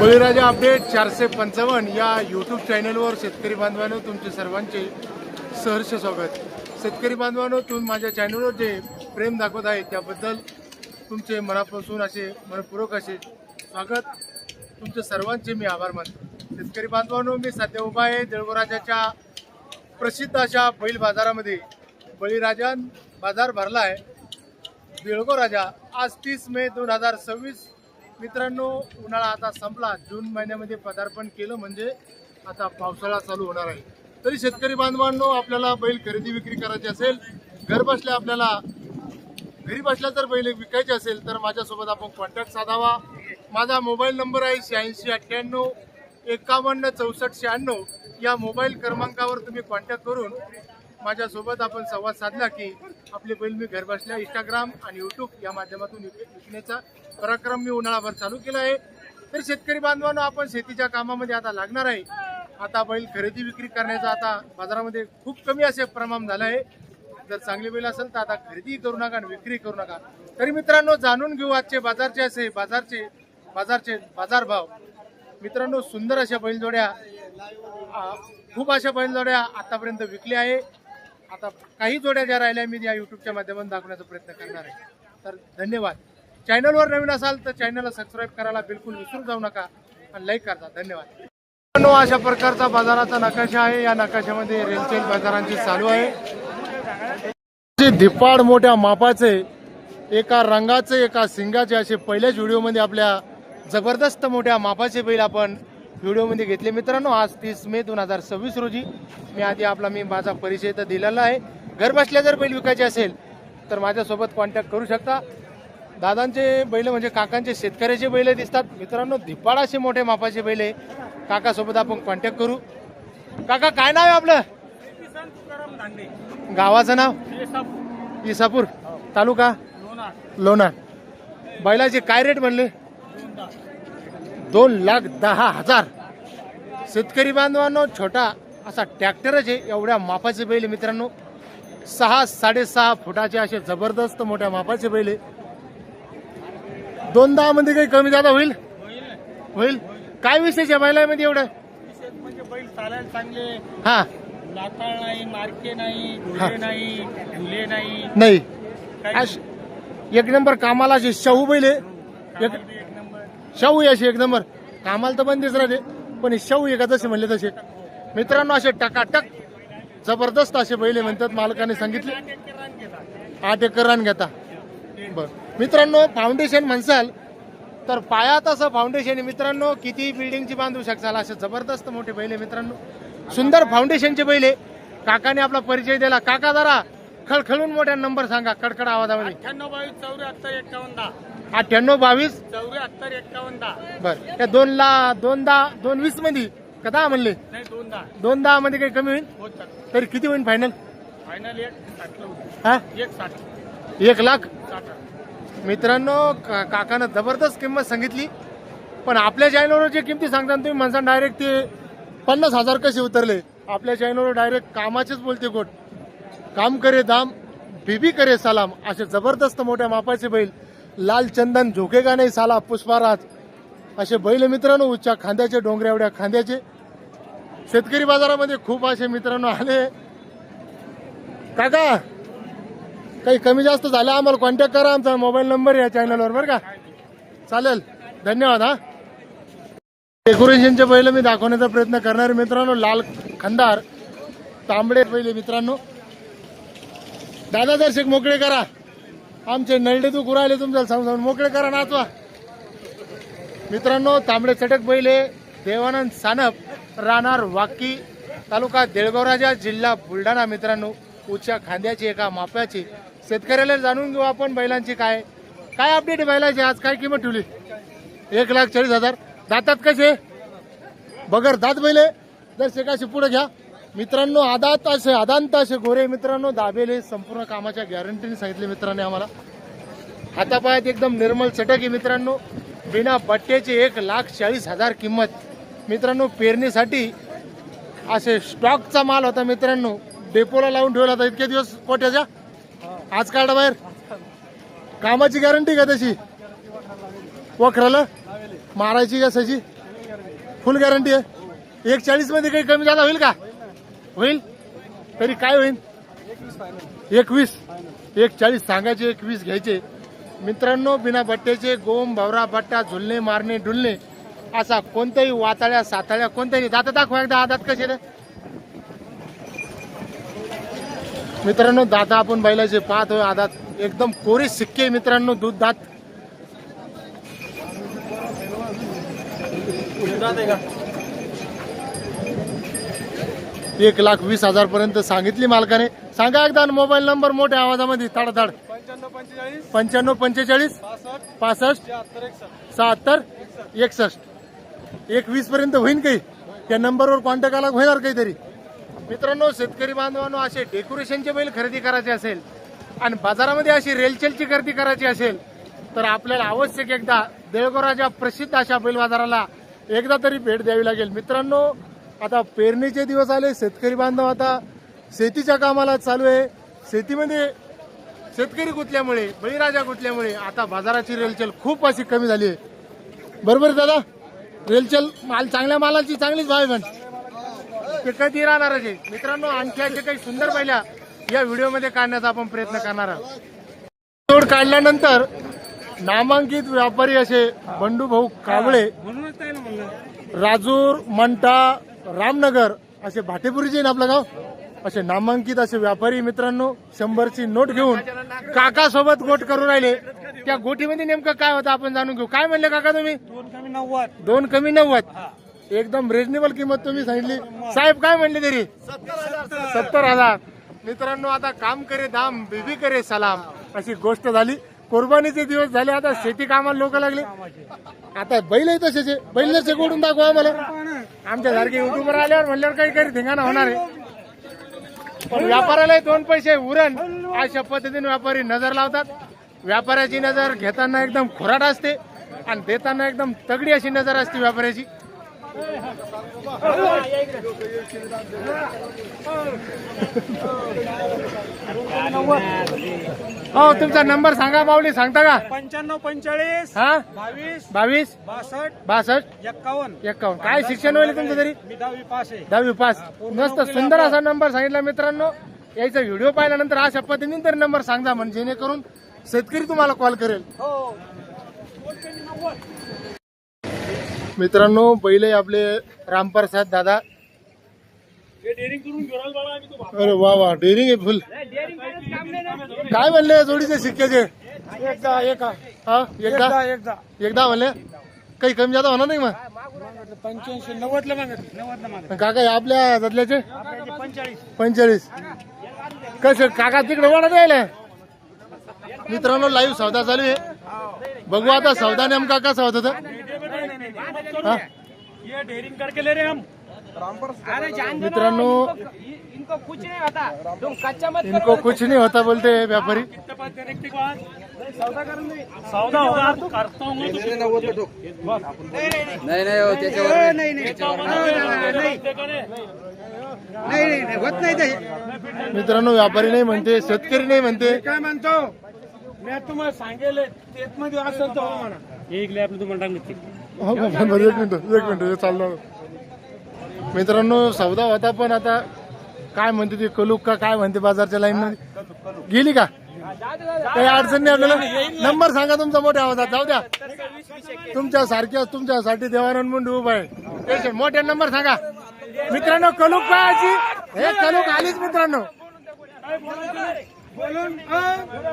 बळीराजा update 455 या YouTube चॅनलवर शेतकरी बांधवांनो तुमचे सर्वांचे सहर्ष स्वागत। शेतकरी बांधवांनो, तुम्ही माझ्या चॅनलवर जे प्रेम दाखवत आहे त्याबद्दल तुमचे मनापासून असे मनपूर्वक असे स्वागत। तुमचे सर्वांचे मी आभार मानतो। शेतकरी बांधवांनो, मी सध्या उभा आहे देळगोराजाच्या प्रसिद्ध अशा बैल बाजारामध्ये। बळीराजा बाजार भरला आहे देळगोराजा। आज 30 मे 2026 मित्रांनो, उन्हाळा आता संपला, जून महिन्यामध्ये पदार्पण केलं म्हणजे आता पावसाळा चालू होणार आहे। तरी शेतकरी बांधवांनो, आपल्याला बैल खरेदी विक्री करायची असेल, घर बसल्या आपल्याला घरी बसल्या जर बैल विकायचे असेल तर माझ्यासोबत आपण कॉन्टॅक्ट साधावा। माझा मोबाईल नंबर आहे 86 98 51 64 96। या मोबाईल क्रमांकावर तुम्ही कॉन्टॅक्ट करून माझ्यासोबत आपण संवाद साधला की आपले बैल मी घर बसल्या इंस्टाग्राम आणि यूट्यूब या माध्यमातून विकण्याचा पराक्रम मी उन्हाळाभर चालू केला आहे। तर शेतकरी बांधवांनो, आपण शेतीच्या कामामध्ये आता लागणार आहे। आता बैल खरेदी विक्री करण्याचा आता बाजारामध्ये खूप कमी असे प्रमाण झालं आहे। जर चांगले बैल असेल तर आता खरेदी करू नका आणि विक्री करू नका। तरी मित्रांनो, जाणून घेऊ आजचे बाजार भाव। मित्रांनो, सुंदर अशा बैलजोड्या खूप अशा बैलजोड्या आतापर्यंत विकल्या आहे। आता काही जोड्या ज्या राहिल्या मी या यूट्यूबच्या माध्यमातून दाखवण्याचा प्रयत्न करणार आहे। तर धन्यवाद। चॅनलवर नवीन असाल तर चॅनलला सबस्क्राईब करायला बिलकुल विसरू जाऊ नका आणि लाईक करा। धन्यवाद। अशा प्रकारचा बाजाराचा नकाशा आहे। या नकाशामध्ये रेलचेल बाजारांची चालू आहे। धिप्पाड मोठ्या मापाचे, एका रंगाचे एका सिंगाचे असे पहिल्याच व्हिडिओमध्ये आपल्या जबरदस्त मोठ्या मापाचे बैल आपण व्हिडिओमध्ये घेतले। मित्रांनो, आज 30 मे 2026 रोजी मी आधी माझा परिचय तर दिलेला आहे। घर बसल्या जर बैल विकायचे असेल तर माझ्यासोबत कॉन्टॅक्ट करू शकता। दादांचे बैल म्हणजे काकांचे शेतकऱ्याचे बैल दिसतात। मित्रांनो, धिप्पाड असे मोठे मापाचे बैल आहे। काकासोबत आपण कॉन्टॅक्ट करू। काका, काय नाव आहे आपलं? गावाचं नाव? इसापूर, तालुका लोणार। बैलाचे काय रेट म्हणले? 2,10,000। शेतकरी बांधवांनो, छोटा असा ट्रॅक्टरच आहे, एवढ्या मापाचे बैल मित्रांनो। 6 साडेसहा फुटाचे असे जबरदस्त मोठ्या मापाचे बैल आहे। 2-10 मध्ये काही कमी जादा होईल? काय विशेष आहे बैलामध्ये एवढं? म्हणजे बैल चालायला चांगले, हा, लाताळ नाही, मार्के नाही, घोडे नाही, झुले नाही, एक नंबर कामाला असे शाहू बैल आहे। एक नंबर शाहू असे एक नंबर कामाला तर बंदीच राहते, पण शाहू एका तसे म्हणले तसे। मित्रांनो, असे टकाटक जबरदस्त असे बैल म्हणतात, मालकाने सांगितले 8 एकर रान घेता। बर मित्रांनो, फाउंडेशन म्हणसाल तर पायात असं फाउंडेशन आहे मित्रांनो, किती बिल्डिंगची बांधू शकसाल असे जबरदस्त मोठे बैल आहे मित्रांनो। सुंदर फाउंडेशनचे बैल आहे। काकाने आपला परिचय दिला। काका, जरा खळखळून मोठ्या नंबर सांगा कडकड आवाजामध्ये। 98 22 74 51 98 22 74 51। बर, त्या 2,20 मध्ये का 10 म्हणले? नाही, 2-10 2-10 मध्ये काही कमी होईल? होतात। तरी किती होईल फायनल? फायनल 1,60 हा, 1,60 1,60,000। मित्रांनो, काकानं जबरदस्त किंमत सांगितली, पण आपल्या चॅनलवर जे किमती सांगता तुम्ही म्हणता डायरेक्ट ते 50,000 कसे उतरले? आपल्या चॅनलवर डायरेक्ट कामाचेच बोलते गोट। काम करे दाम, बीबी करे सलाम असे जबरदस्त मोठ्या मापाचे बैल। लाल चंदन झोकेगा नाही साला पुष्पाराज असे बैल मित्रांनो, उच्चा खांद्याचे, डोंगऱ्या एवढ्या खांद्याचे। शेतकरी बाजारामध्ये खूप असे मित्रांनो आले। काका, काही कमी जास्त झालं आम्हाला कॉन्टॅक्ट करा, आमचा मोबाईल नंबर या चॅनलवर, बरं का? चालेल, धन्यवाद। हा, डेकोरेशनचे बैल मी दाखवण्याचा प्रयत्न करणार मित्रांनो। लाल खंदार तांबडे बैल मित्रांनो। दादा, दर्शक मोकळे करा, आमचे नळडे तू कुराले तुमच्या सांगून मोकळे करा, नाचवा मित्रांनो। तांबडे चटक बैल आहे। देवानंद सानप, राहणार वाकी, तालुका देळगोराजा, जिल्हा बुलढाणा मित्रांनो। उच्च खांद्याची, एका माप्याची। शेतकऱ्याला जाणून घेऊ आपण बैलांची काय अपडेट आहे बैलाची। आज काय किंमत ठेवली? 1,40,000। दातात कसे? बगर दात बैल आहे। दर्शकाशी पुढे घ्या मित्रांनो। आदांत असे गोरे मित्रांनो, दाबेले, संपूर्ण कामाच्या गॅरंटीने सांगितले मित्रांनी आम्हाला। हातापायात एकदम निर्मल चटक आहे मित्रांनो। बिना बट्ट्याची 1,40,000 किंमत मित्रांनो। पेरणीसाठी असे स्टॉकचा माल होता मित्रांनो, डेपोला लावून ठेवला होता इतके दिवस कोट्याच्या। आज काढा बाहेर। कामाची गॅरंटी का तशी? वखराला मारायची का सजी? फुल गॅरंटी आहे. 140 मध्ये काही कमी जादा होईल का? होईल तरी काय होईल? 21. 140 सांगायचे, 21 घ्यायचे. मित्रांनो, बिना बट्ट्याचे गोम भवरा बट्टा झुलणे मारणे डुलणे असा कोणताही वाताळ्या साताळ्या कोणताही दात दाखवा एकदा. दात कसे रे मित्रांनो? दाता आपण बैलाचे पाहतोय. आदात एकदम कोरे सिक्के मित्रांनो. दूध दात 1,20,000 पर्यंत सांगितली मालकाने. सांगा एकदा मोबाईल नंबर मोठ्या आवाजामध्ये ताडाताड. 95 45 65 76 61. 1,20 पर्यंत होईल काही. त्या नंबरवर कॉन्टॅक्ट आला होणार काहीतरी. मित्रांनो, शेतकरी बांधवांनो, असे डेकोरेशनचे बैल खरेदी करायचे असेल आणि बाजारामध्ये अशी रेलचेलची खरेदी करायची असेल तर आपल्याला आवश्यक एकदा देळगोराच्या प्रसिद्ध अशा बैल बाजाराला एकदा तरी भेट द्यावी लागेल. मित्रांनो, आता पेरणीचे दिवस आले. शेतकरी बांधव आता शेतीच्या कामाला चालू आहे. शेतीमध्ये शेतकरी गुंतल्यामुळे बळीराजा गुंतल्यामुळे आता बाजाराची रेलचेल खूप अशी कमी झाली आहे. बरोबर दादा? रेलचेल माल चांगल्या मालाची चांगलीच भाव आहे पण ते कधी राहणारच आहे. मित्रांनो, आणखी असे काही सुंदर बैला या व्हिडिओमध्ये काढण्याचा आपण प्रयत्न करणार आहोत. तोड काढल्यानंतर नामांकित व्यापारी असे बंडू भाऊ कावळे, राजूर मंठा रामनगर असे भाटेपुरीचे आपलं गाव, असे नामांकित असे व्यापारी मित्रांनो 100ची नोट घेऊन काका सोबत गोट करून राहिले. त्या गोटीमध्ये नेमकं काय होतं आपण जाणून घेऊ. काय म्हणले काका तुम्ही? 2 कमी 90. एकदम रिजनेबल किंमत तुम्ही सांगितली. साहेब काय म्हणले तरी? 70,000. मित्रांनो, आता काम करे दाम बीबी करे सलाम अशी गोष्ट झाली. कुर्बानीचे दिवस झाले. आता शेती कामाला लोक लागले. आता बैल तसेच बैलचे गोडून दाखवा आम्हाला. आमच्या सारखे युट्यूबर आल्यावर म्हणल्यावर काही काही धिंगाणा होणार आहे. पण व्यापाराला 2 पैसे उरण अशा पद्धतीने व्यापारी नजर लावतात. व्यापाऱ्याची नजर घेताना एकदम खुराट असते आणि देताना एकदम तगडी अशी नजर असते व्यापाऱ्याची. हो, तुमचा नंबर सांगा माऊली, सांगता का? 95 45 हा 22 22 62 62 51. 51. काय शिक्षण होईल तुमचं तरी? मी 10वी पास आहे. 10वी पास. मस्त सुंदर असा नंबर सांगितला मित्रांनो. याचा व्हिडिओ पाहिल्यानंतर अशा पद्धतीने तर नंबर सांगा म्हणजे जेणेकरून शेतकरी तुम्हाला कॉल करेल. हो. मित्रांनो, बैल आपले रामप्रसाद दादा. अरे वा वा, डेअरिंग आहे फुल. काय म्हणले जोडीचे शिक्क्याचे? एकदा म्हणले. काही कमी जादा होणार नाही मग? 85 90 मागत. काका हे आपल्या जातल्याचे 45. 45. कसे काका तिकडे वाढा द्यायला? मित्रांनो, लाईव्ह सौदा चालू आहे. बघू आता सौदा नेमका कसा होता तर. ये डेयरिंग करके ले रहे हम. मित्रांनो, इनको कुछ नहीं होता. तुम कच्चा मत इनको कुछ नहीं होता बोलते व्यापारी. सौदा होगा करता हूँ. नाही नाही हो, त्याच्यावर नाही होत नाही ते. मित्रांनो, व्यापारी नाही म्हणते, शेतकरी नाही म्हणते. काय म्हणतो मी तुम्हाला सांगेल तेच मध्ये असेल तर म्हणा. एक लॅब तुम्हाला टाकली. हो, एक मिनिट चाललं. मित्रांनो, सौदा होता पण आता काय म्हणते ती कलूक का काय म्हणते बाजारच्या लाईन मध्ये गेली का? काही अडचण नाही आपल्याला. नंबर सांगा तुमचा मोठ्या आवाजात. जाऊ द्या, तुमच्या सारख्या तुमच्यासाठी देवानंद मुंडे उभा आहे. मोठ्या नंबर सांगा मित्रांनो. कलूक पाहायची, हे कलूक आलीच मित्रांनो.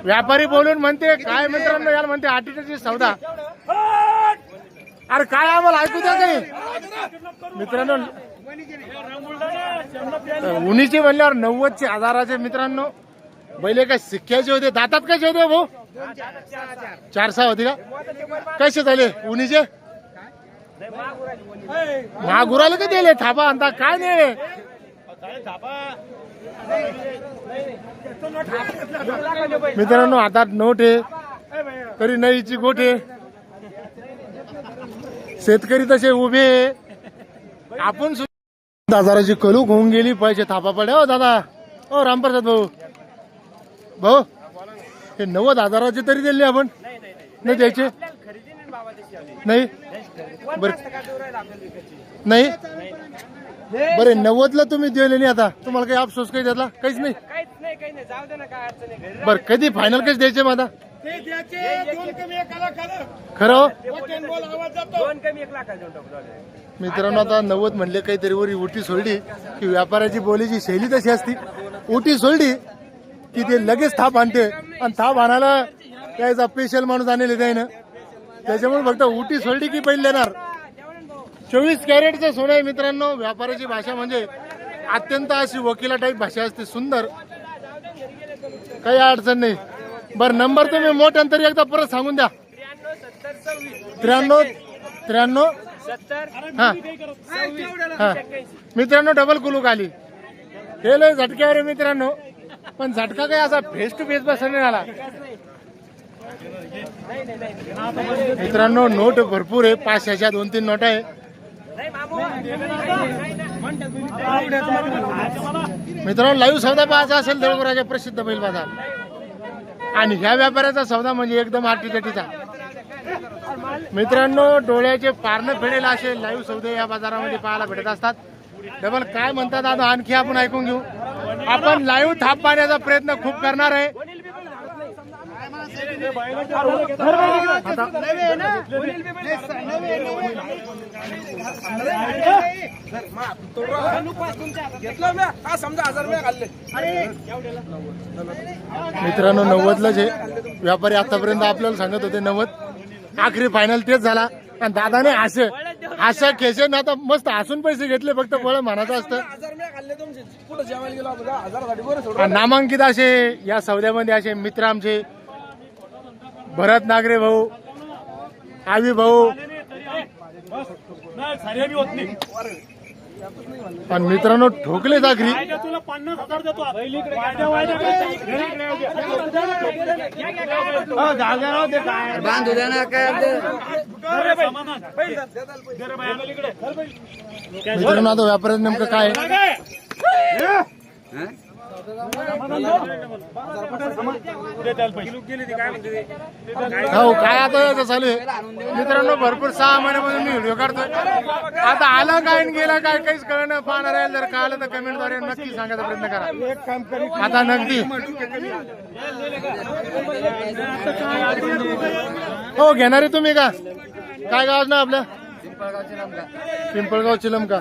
व्यापारी बोलून म्हणते काय मित्रांनो, याला म्हणते आटीची सौदा. अरे काय आम्हाला ऐकू द्या काही मित्रांनो. उन्हीचे म्हणल्यावर 90चे हजाराचे मित्रांनो. बैले काय सिक्क्याचे होते? दातात कसे होते भाऊ? 4-6 होते का? कसे झाले उन्हीचे? महागुराला का दिले थापा आणता काय नाही? मित्रांनो, हातात नोट आहे तरी नाहीची गोट आहे. शेतकरी तसे उभे. आपण 10,000ची कलूक होऊन गेली, पैसे थापा पडे. हो दादा, हो रामप्रसाद भाऊ, हे 90,000चे तरी दिले आपण नाही द्यायचे नाही. बरं नाही बरे 90ला तुम्ही दिले नाही आता तुम्हाला काही अफसोस काही त्यातला काहीच नाही बरं कधी फायनल कशी द्यायचे मग आता खरं हो? मित्रांनो आता 90 म्हणले काहीतरी वरी उटी सोडली की व्यापाराची बोलीची शैली तशी असती उटी सोडली की ते लगेच थाप आणते आणि थाप आणायला त्याचा स्पेशल माणूस आणले त्यानं त्याच्यामुळे फक्त उटी सोडली की पहिले देणार 24 कॅरेटचं सोनं आहे मित्रांनो व्यापाराची भाषा म्हणजे अत्यंत अशी वकिला टाईप भाषा असते सुंदर काही अडचण नाही बरं नंबर तुम्ही मोठ्यानं तरी एकदा परत सांगून द्या 93 हा हा मित्रांनो डबल कुलूक आली हे लय झटक्यावर आहे मित्रांनो पण झटका काही असा फेस टू फेस बसणे आला मित्रांनो नोट भरपूर आहे 500च्या 2-3 नोट आहे मित्रांनो लाईव्ह सौदा पाहायचा असेल देवघराच्या प्रसिद्ध बैल बाजार आणि ह्या व्यापाऱ्याचा सौदा म्हणजे एकदम आटीतटीचा मित्रांनो डोळ्याचे पारणं फेडेल असे लाईव्ह सौदे या बाजारामध्ये पाहायला भेटत असतात डबल काय म्हणतात आता आणखी आपण ऐकून घेऊ आपण लाईव्ह थाप पाहण्याचा प्रयत्न खूप करणार आहे मित्रांनो 90ला जे व्यापारी आतापर्यंत आपल्याला सांगत होते 90 आखरी फायनल तेच झाला आणि दादाने अशा खेचे ना आता मस्त हसून पैसे घेतले फक्त बळ म्हणायचं असतं नामांकित असे या सौद्यामध्ये असे मित्र आमचे भरत नागरे भाऊ आवी भाऊ आणि मित्रांनो ठोकले आखरी तुला 50,000 देतो बांधू द्या ना काय मित्रांनो आता व्यापाऱ्याचं नेमकं काय हो काय आता याचं चालू आहे मित्रांनो भरपूर 6 महिन्यापासून मी व्हिडिओ काढतोय आता आलं काय आणि गेलं काय काहीच कळणं पाहणार आहे जर कळलं तर कमेंटद्वारे नक्की सांगायचा प्रयत्न करा आता नगदी हो घेणारे तुम्ही का काय गाव ना आपलं पिंपळगाव चिलमका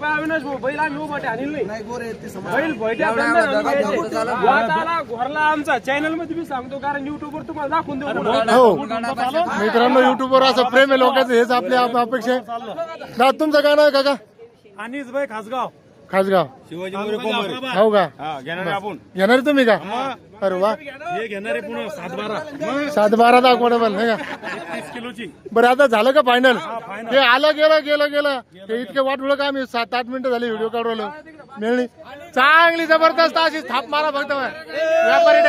अविनाश भाऊ बैल आम्ही उभा आणील नाही आमचा चॅनल मध्ये मी सांगतो कारण युट्यूबवर तुम्हाला दाखवून देऊ हो मित्रांनो युट्यूबवर असं प्रेम आहे लोकांचं हेच आपली अपेक्षा आहे दादा तुमचं गाणं आहे काका अनिस भाई खासगाव खासगाव शिवाजी हो का आपण घेणार तुम्ही का अरे वा हे घेणारे पुन्हा 7-12 दाखवणं नाही का 30 किलोची बरं आता झालं का फायनल ते आलं गेलं ते इतके वाटवलं का आम्ही 7-8 मिनिटं झाली व्हिडिओ काढवलं मिळणी चांगली जबरदस्त अशी थाप मारा फक्त व्यापारी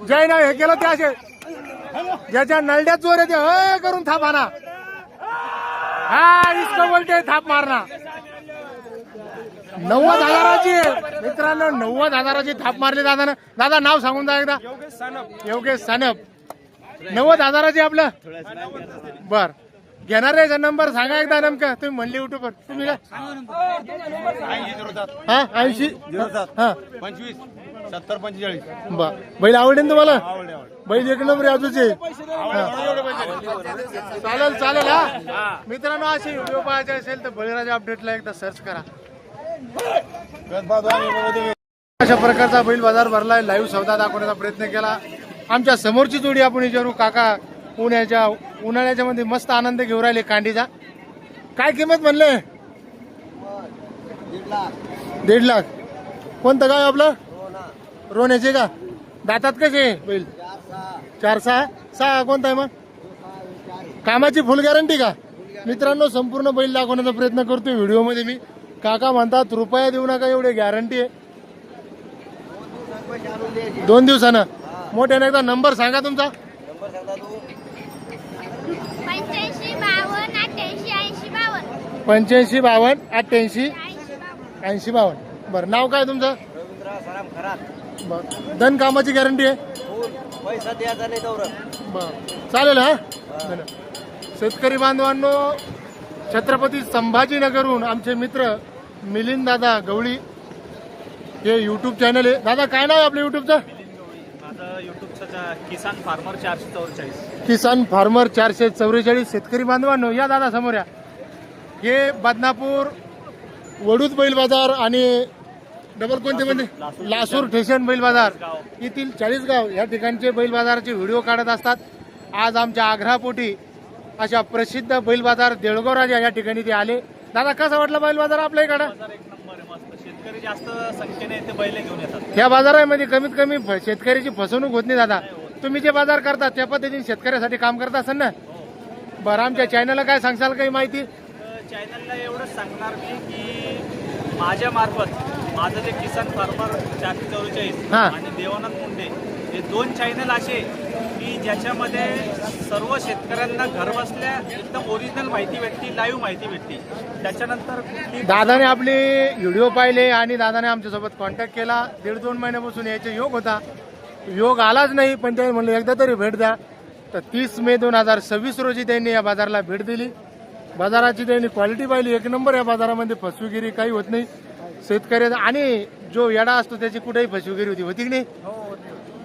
जय ना हे केलं ते असे ज्याच्या नळड्यात जोर येते हे करून थाप आणा हा इसको बोलते थाप मारणा 90,000ची मित्रांनो 90,000ची थाप मारली दादानं दादा नाव सांगून जा एकदा योगेश सानप 90,000ची आपलं बर घेणार आहे नंबर सांगा एकदा नेमका तुम्ही म्हणले युट्यूबवर तुम्ही काय हा 80 हा 25 70 45 बर बैल आवडेल तुम्हाला बैल एक नंबर अजूनचे चालेल हा मित्रांनो असे व्हिडिओ पाहायचे असेल तर बळीराजा अपडेटला एकदा सर्च करा अशा प्रकारचा बैल बाजार भरलाय लाईव्ह सौदा दाखवण्याचा प्रयत्न केला आमच्या समोरची जोडी आपण विचारू काका उन्हाळ्याच्या मध्ये मस्त आनंद घेऊन राहिले कांडीचा काय किंमत म्हणले 1.5 लाख कोणतं गाव आपलं रोण्याचे का दातात कसे बैल 4-6 कोणता आहे मग कामाची फुल गॅरंटी का मित्रांनो संपूर्ण बैल दाखवण्याचा प्रयत्न करतोय व्हिडिओ मध्ये मी काका म्हणतात रुपया देऊ नका एवढे गॅरंटी आहे 2 दिवसानं मोठ्याने एकदा नंबर सांगा तुमचा 85-52-88-52 बरं नाव काय तुमचं बरं धन कामाची गॅरंटी आहे पैसा द्यायचा नाही तेवढं. बरं चालेल हा. शेतकरी बांधवांनो, छत्रपती संभाजीनगरहून आमचे मित्र मिलिंद दादा गवळी हे यूट्यूब चॅनल आहे. दादा काय नाव आहे आपलं यूट्यूबचं? माझं युट्यूबचं किसान फार्मर 444. किसान फार्मर 444. शेतकरी बांधवांनो या दादा समोर या. हे बदनापूर वडूज बैल बाजार आणि डबल कोणते म्हणजे लासूर ठेशन बैल बाजार येथील 40 गाव या ठिकाणचे बैल बाजाराचे व्हिडिओ काढत असतात. आज आमच्या आग्रहापोटी अशा प्रसिद्ध बैल बाजार देळगाव राजा या ठिकाणी ते आले. दादा कसा वाटला बैल बाजार आपल्या इकडं? एक नंबर आहे, मस्त. शेतकरी जास्त संख्येने इथे बैल घेऊन येतात. या बाजारामध्ये कमीत कमी शेतकऱ्याची फसवणूक होत नाही. दादा तुम्ही जे बाजार करता त्या पद्धतीने शेतकऱ्यासाठी काम करता असाल ना? बरं आमच्या चॅनलला काय सांगसाल काही माहिती? चॅनलला एवढंच सांगणार मी की माझ्या मार्फत माझं जे किसान फार्मर 444 हा. आणि देवानंद मुंडे हे 2 चॅनल असे की ज्याच्यामध्ये सर्व शेतकऱ्यांना घरबसल्या एकदम ओरिजिनल माहिती भेटते, लाईव्ह माहिती भेटते. त्याच्यानंतर दादाने आपले व्हिडिओ पाहिले आणि दादाने आमच्यासोबत कॉन्टॅक्ट केला. 1.5-2 महिन्यापासून यायचा योग होता, योग आलाच नाही. पण ते म्हणलं एकदा तरी भेट द्या. तर 30 मे 2026 रोजी त्यांनी या बाजाराला भेट दिली. बाजाराची त्यांनी क्वालिटी पाहिली, एक नंबर. या बाजारामध्ये फसवेगिरी काही होत नाही. शेतकऱ्याचा आणि जो येडा असतो त्याची कुठेही फसवेगिरी होती की नाही?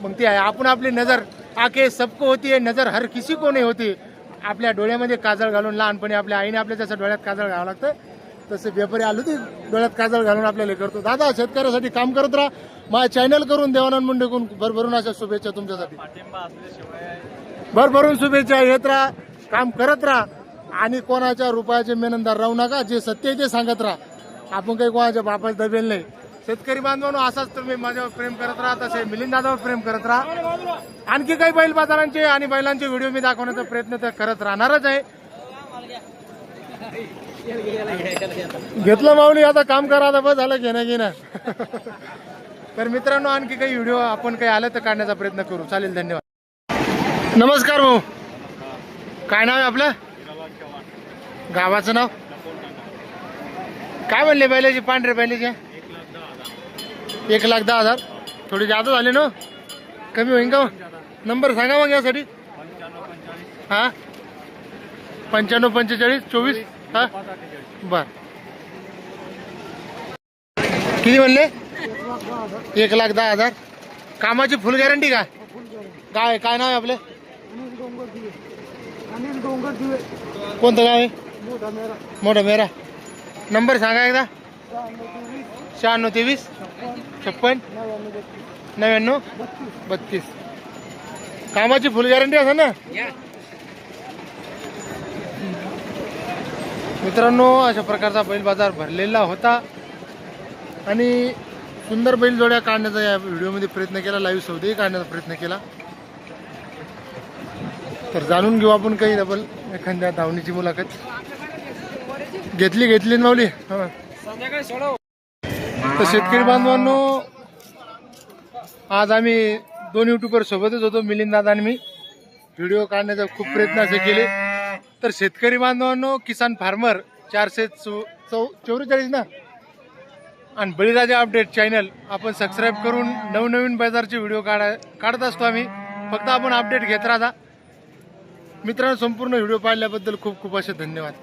मग ती आहे. आपण आपली नजर आके सबको होती है, नजर हर किसी को नाही होती. आपल्या डोळ्यामध्ये काजळ घालून लहानपणी आपल्या आईने आपल्या जसं डोळ्यात काजळ घालावं लागतं तसे व्यापारी आलो ते डोळ्यात काजळ घालून आपल्याला करतो. दादा शेतकऱ्यासाठी काम करत राहा. माझ्या चॅनल करून देवानंद मुंडेकडून भरभरून अशा शुभेच्छा तुमच्यासाठी. पाठिंबा असल्याशिवाय भरभरून शुभेच्छा. येत राहा, काम करत राहा आणि कोणाच्या रुपयाचे मेनंदार राहू नका. जे सत्य आहे ते सांगत राहा. आपण काही कोणाच्या बापाच दबेल नाही. शेतकरी बांधवांनो असाच तुम्ही माझ्यावर प्रेम करत राहा, तसे मिलिंद दादावर प्रेम करत राहा. आणखी काही बैल बाजारांचे आणि बैलांचे व्हिडिओ मी दाखवण्याचा प्रयत्न तर करत राहणारच आहे. घेतलं माऊली, आता काम करा. आता बस झालं घेणं घेणं. तर मित्रांनो आणखी काही व्हिडिओ आपण काही आलं तर काढण्याचा प्रयत्न करू. चालेल, धन्यवाद. नमस्कार भाऊ, काय नाव आहे आपलं? गावाचं नाव काय म्हणले बैलाची? पांढरे बैलाचे 1,10,000. थोडी जादा झाले ना, कमी होईन का? नंबर सांगा मग यासाठी. हा 95 45 24. हा बर, किती म्हणले? 1,10,000. कामाची फुल गॅरंटी का? काय काय नाव आहे आपलं? कोणतं गाव आहे? मोठा मेरा. नंबर सांगा एकदा. 96 23 56 99 32. कामाची फुल गॅरंटी असेल ना मित्रांनो? अशा प्रकारचा बैल बाजार भरलेला होता आणि सुंदर बैल जोड्या काढण्याचा या व्हिडिओमध्ये प्रयत्न केला. लाईव्ह सौदेही काढण्याचा प्रयत्न केला. तर जाणून घेऊ आपण काही डबल एखाद्या धावणीची मुलाखत. घेतली माऊली. हा. तर शेतकरी बांधवांनो आज आम्ही 2 युट्यूबर सोबतच होतो, मिलिंद दादा आणि मी. व्हिडिओ काढण्याचा खूप प्रयत्न असे केले. तर शेतकरी बांधवांनो किसान फार्मर 444 ना आणि बळीराजा अपडेट चॅनल आपण सबस्क्राईब करून नवनवीन बाजारचे व्हिडिओ काढत असतो आम्ही. फक्त आपण अपडेट घेत राहा. मित्रांनो संपूर्ण व्हिडिओ पाहिल्याबद्दल खूप खूप असे धन्यवाद.